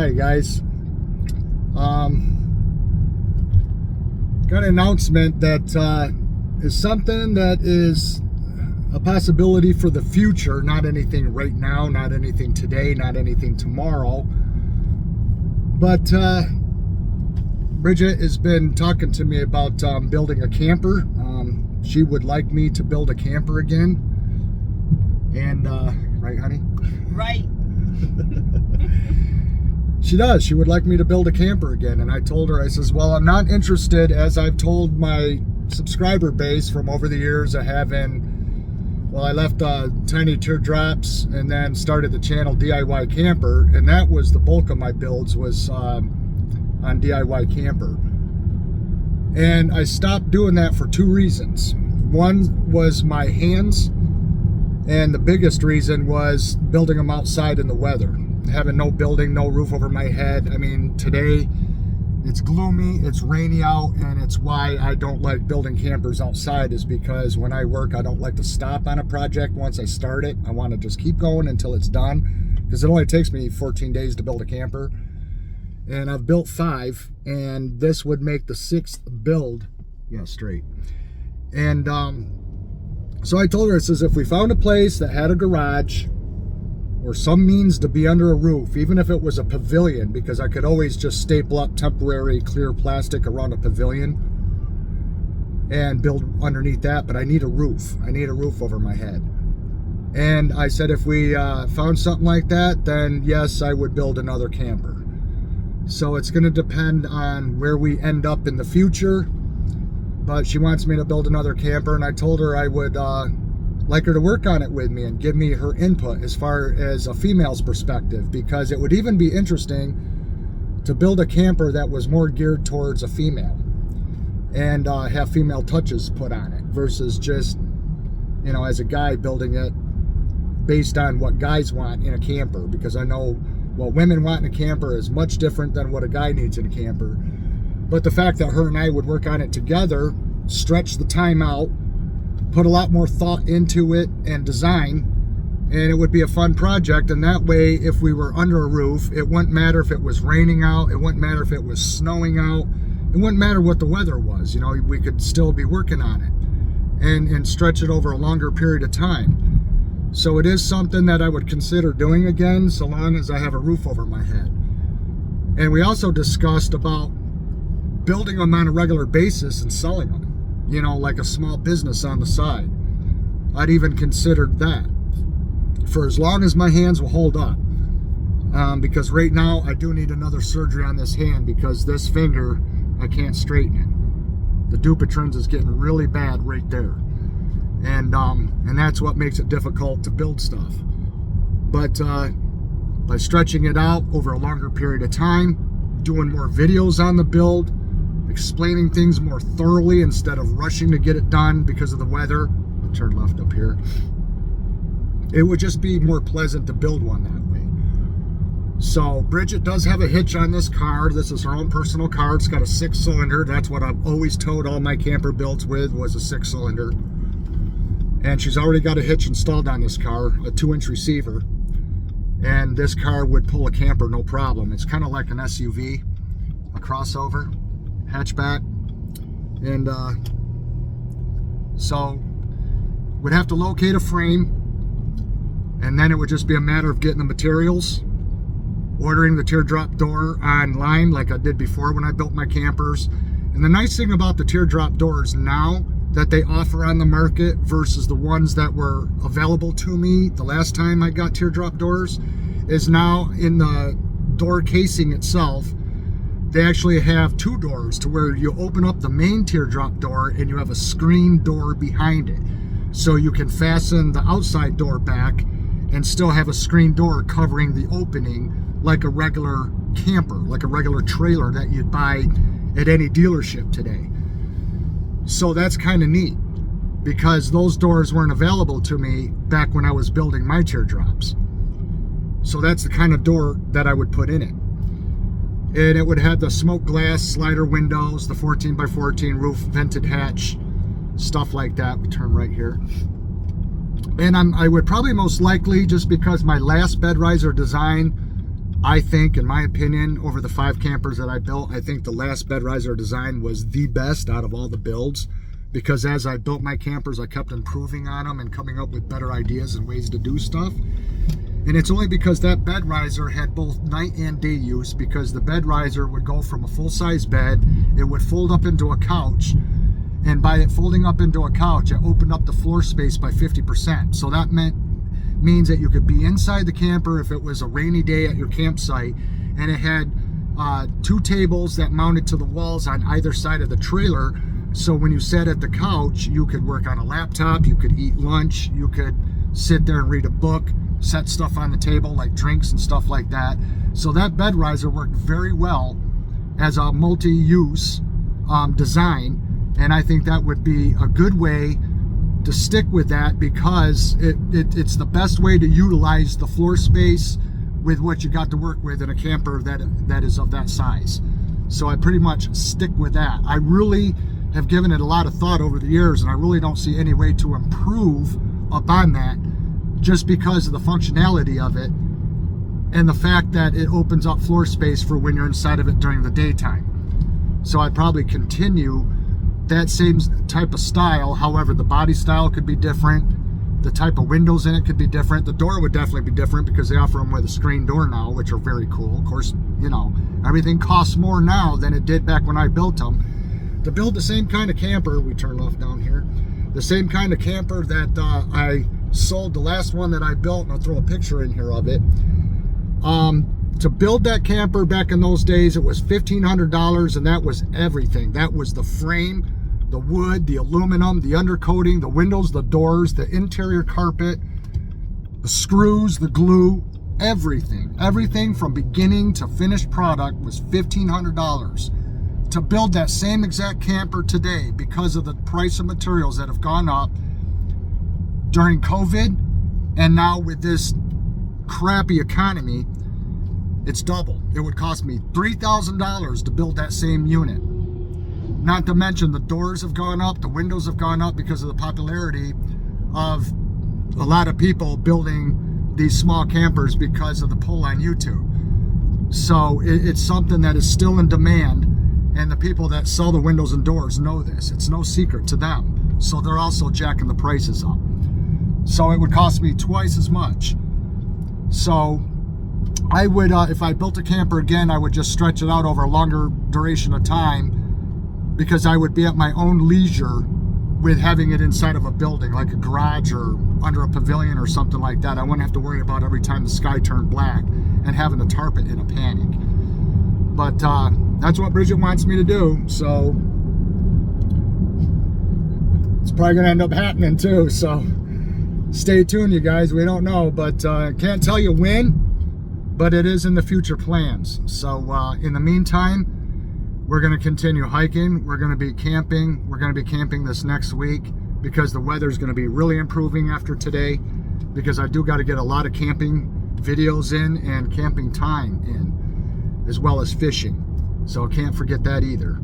Alright guys, got an announcement that is something that is a possibility for the future, not anything right now, not anything today, not anything tomorrow. But Bridgette has been talking to me about building a camper. She would like me to build a camper again. And, right honey? Right. She does. She would like me to build a camper again. And I told her, I says, well, I'm not interested, as I've told my subscriber base from over the years of having, well, I left Tiny Teardrops and then started the channel DIY Camper. And that was the bulk of my builds was on DIY Camper. And I stopped doing that for two reasons. One was my hands. And the biggest reason was building them outside in the weather. Having no building, no roof over my head. I mean, today it's gloomy, it's rainy out, and it's why I don't like building campers outside, is because when I work, I don't like to stop on a project once I start it. I want to just keep going until it's done, because it only takes me 14 days to build a camper. And I've built 5, and this would make the 6th build. Yeah, straight. And so I told her, I says, if we found a place that had a garage or some means to be under a roof, even if it was a pavilion, because I could always just staple up temporary clear plastic around a pavilion and build underneath that, but I need a roof. I need a roof over my head. And I said, if we found something like that, then yes, I would build another camper. So it's going to depend on where we end up in the future. But she wants me to build another camper, and I told her I would like her to work on it with me and give me her input as far as a female's perspective, because it would even be interesting to build a camper that was more geared towards a female and have female touches put on it versus just, you know, as a guy building it based on what guys want in a camper, because I know what women want in a camper is much different than what a guy needs in a camper. But the fact that her and I would work on it together, stretch the time out, put a lot more thought into it and design, and it would be a fun project. And that way, if we were under a roof, it wouldn't matter if it was raining out, it wouldn't matter if it was snowing out, it wouldn't matter what the weather was. You know, we could still be working on it and stretch it over a longer period of time. So it is something that I would consider doing again, so long as I have a roof over my head. And we also discussed about building them on a regular basis and selling them, you know, like a small business on the side. I'd even considered that for as long as my hands will hold up, because right now I do need another surgery on this hand, because this finger, I can't straighten it. The Dupuytren's is getting really bad right there, and that's what makes it difficult to build stuff. But by stretching it out over a longer period of time, doing more videos on the build, explaining things more thoroughly instead of rushing to get it done because of the weather. I'll turn left up here. It would just be more pleasant to build one that way. So Bridgette does have a hitch on this car. This is her own personal car. It's got a 6-cylinder. That's what I've always towed all my camper builds with, was a 6-cylinder. And she's already got a hitch installed on this car, a 2-inch receiver. And this car would pull a camper no problem. It's kind of like an SUV, a crossover hatchback. And so we'd have to locate a frame, and then it would just be a matter of getting the materials, ordering the teardrop door online like I did before when I built my campers. And the nice thing about the teardrop doors now that they offer on the market versus the ones that were available to me the last time I got teardrop doors is now in the door casing itself, they actually have 2 doors to where you open up the main teardrop door and you have a screen door behind it. So you can fasten the outside door back and still have a screen door covering the opening like a regular camper, like a regular trailer that you'd buy at any dealership today. So that's kind of neat, because those doors weren't available to me back when I was building my teardrops. So that's the kind of door that I would put in it. And it would have the smoke glass slider windows, the 14x14 roof vented hatch, stuff like that. We turn right here. And I would probably most likely, just because my last bed riser design I think, in my opinion, over the 5 campers that I built, I think the last bed riser design was the best out of all the builds, because as I built my campers, I kept improving on them and coming up with better ideas and ways to do stuff. And it's only because that bed riser had both night and day use, because the bed riser would go from a full-size bed, it would fold up into a couch, and by it folding up into a couch, it opened up the floor space by 50%. So that means that you could be inside the camper if it was a rainy day at your campsite, and it had 2 tables that mounted to the walls on either side of the trailer. So when you sat at the couch, you could work on a laptop, you could eat lunch, you could sit there and read a book, set stuff on the table like drinks and stuff like that. So that bed riser worked very well as a multi-use design, and I think that would be a good way to stick with that, because it's the best way to utilize the floor space with what you got to work with in a camper that is of that size. So I pretty much stick with that. I really have given it a lot of thought over the years, and I really don't see any way to improve upon that, just because of the functionality of it and the fact that it opens up floor space for when you're inside of it during the daytime. So I'd probably continue that same type of style. However, the body style could be different, the type of windows in it could be different, the door would definitely be different, because they offer them with a screen door now, which are very cool. Of course, you know, everything costs more now than it did back when I built them. To build the same kind of camper, we turn off down here, the same kind of camper that I sold, the last one that I built, and I'll throw a picture in here of it. To build that camper back in those days, it was $1,500, and that was everything. That was the frame, the wood, the aluminum, the undercoating, the windows, the doors, the interior carpet, the screws, the glue, everything. Everything from beginning to finished product was $1,500. To build that same exact camper today, because of the price of materials that have gone up during COVID, and now with this crappy economy, it's double. It would cost me $3,000 to build that same unit. Not to mention the doors have gone up, the windows have gone up, because of the popularity of a lot of people building these small campers because of the pull on YouTube. So it's something that is still in demand, and the people that sell the windows and doors know this. It's no secret to them. So they're also jacking the prices up. So it would cost me twice as much. So I would, if I built a camper again, I would just stretch it out over a longer duration of time, because I would be at my own leisure with having it inside of a building, like a garage or under a pavilion or something like that. I wouldn't have to worry about every time the sky turned black and having to tarp it in a panic. But that's what Bridget wants me to do, so it's probably gonna end up happening too. So stay tuned, you guys. We don't know, but can't tell you when, but it is in the future plans. So in the meantime, we're going to continue hiking. We're going to be camping. We're going to be camping this next week, because the weather's going to be really improving after today, because I do got to get a lot of camping videos in and camping time in, as well as fishing. So can't forget that either,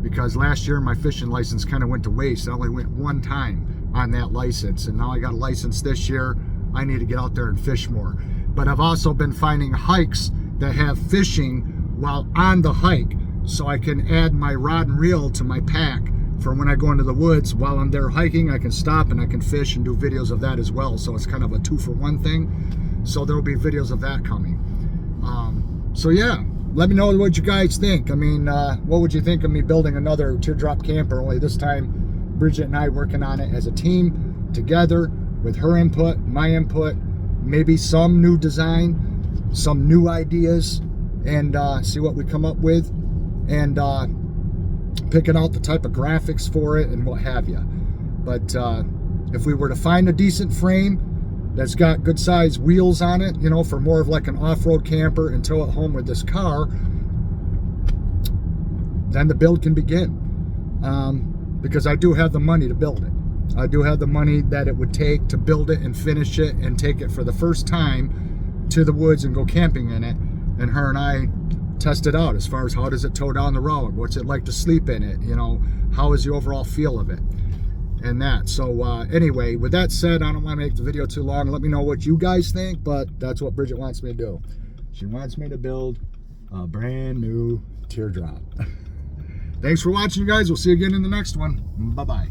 because last year my fishing license kind of went to waste. I only went one time on that license, and now I got a license this year. I need to get out there and fish more. But I've also been finding hikes that have fishing while on the hike, so I can add my rod and reel to my pack for when I go into the woods. While I'm there hiking, I can stop and I can fish and do videos of that as well. So it's kind of a 2-for-1 thing. So there will be videos of that coming. So yeah, let me know what you guys think. I mean, what would you think of me building another Teardrop camper, only this time Bridget and I working on it as a team together, with her input, my input, maybe some new design, some new ideas, and see what we come up with, and picking out the type of graphics for it and what have you. But if we were to find a decent frame that's got good size wheels on it, you know, for more of like an off-road camper, and tow it home with this car, then the build can begin. Because I do have the money to build it. I do have the money that it would take to build it and finish it and take it for the first time to the woods and go camping in it. And her and I test it out as far as how does it tow down the road? What's it like to sleep in it? You know, how is the overall feel of it? And that. So anyway, with that said, I don't want to make the video too long. Let me know what you guys think, but that's what Bridget wants me to do. She wants me to build a brand new teardrop. Thanks for watching, you guys. We'll see you again in the next one. Bye-bye.